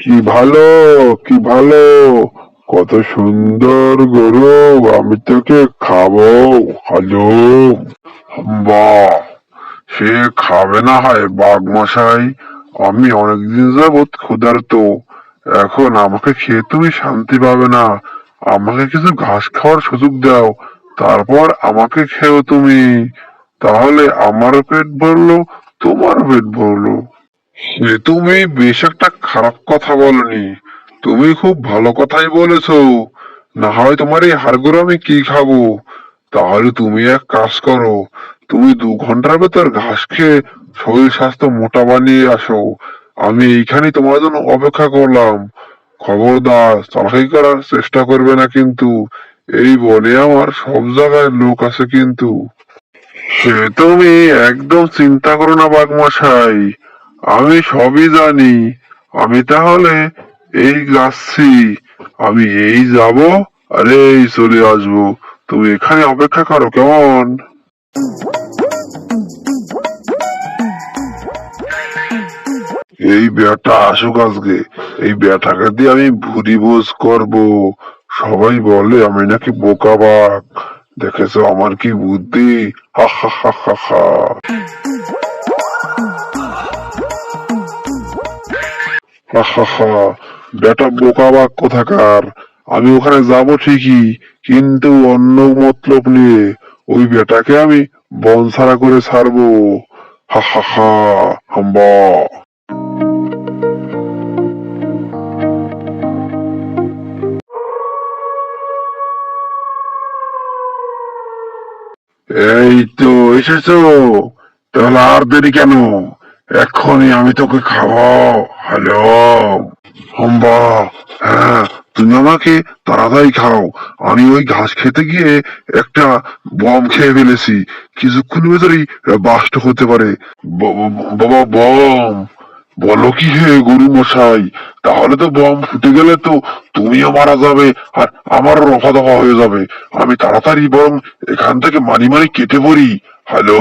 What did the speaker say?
কি ভালো, কি ভালো, কত সুন্দর গরু। আমি তোকে খাবো। হ্যালো। বাহ, সে খাবে না হয় বাঘ মশাই। আমি অনেকদিন যাবৎ ক্ষুধার্ত। এখন আমাকে খেয়ে তুমি শান্তি পাবে না। আমাকে কিছু ঘাস খাওয়ার সুযোগ দাও, তারপর আমাকে খেও তুমি। তাহলে আমারও পেট ভরলো, তোমারও পেট ভরলো। সে তুমি বেশ একটা খারাপ কথা বলনি। তুমি খুব ভালো কথাই বলেছো। না হয় তোমার এই হাড়গুলো আমি কি খাবো। তাহলে তুমি এক কাজ করো, তুমি 2 ঘন্টার ভেতর ঘাস খেয়ে শরীর স্বাস্থ্য মোটা বানিয়ে আসো। আমি এইখানে তোমার জন্য অপেক্ষা করলাম। খবরদার চালাকি করার চেষ্টা করবে না কিন্তু। এই বনে আমার সব জায়গায় লোক আছে কিন্তু। সে তুমি একদম চিন্তা করো না বাঘ মশাই, আমি সবই জানি। আমি তাহলে এই যাচ্ছি। আমি এই যাব, আর এই চলে আসবো। তুমি এখানে অপেক্ষা করো কেমন। এই বেটা আসুক আজকে। এই বেটাকে দিয়ে আমি ভুরি ভোজ করবো। সবাই বলে আমি নাকি বোকা বাঘ। দেখেছো আমার কি বুদ্ধি। হা হা হা হা হা। হা হা হা। বেটা বোকা বাঘ কোথাকার। আমি ওখানে যাব ঠিকই, কিন্তু অন্য মতলব নিয়ে। ওই বেটাকে আমি বন ছাড়া করে ছাড়বো। হা হা হা। হাম্বা। এই তো এসেছো। তাহলে আর দেরি কেন, এক্ষুনি আমি তোকে খাবো। হ্যালো। হাম্বা। হ্যাঁ, তুমি আমাকে তাড়াতাড়ি খাও। আমি ওই ঘাস খেতে গিয়ে একটা বম খেয়ে ফেলেছি। কিছুক্ষণের ভেতরেই বাস্ট হতে পারে। বাবা বম। বলো কি হে গরু মশাই, তাহলে তো বম ফুটে গেলে তো তুমিও মারা যাবে, আর আমারও রফা দফা হয়ে যাবে। আমি তাড়াতাড়ি বরং এখান থেকে মানি মানি কেটে পড়ি। হ্যালো।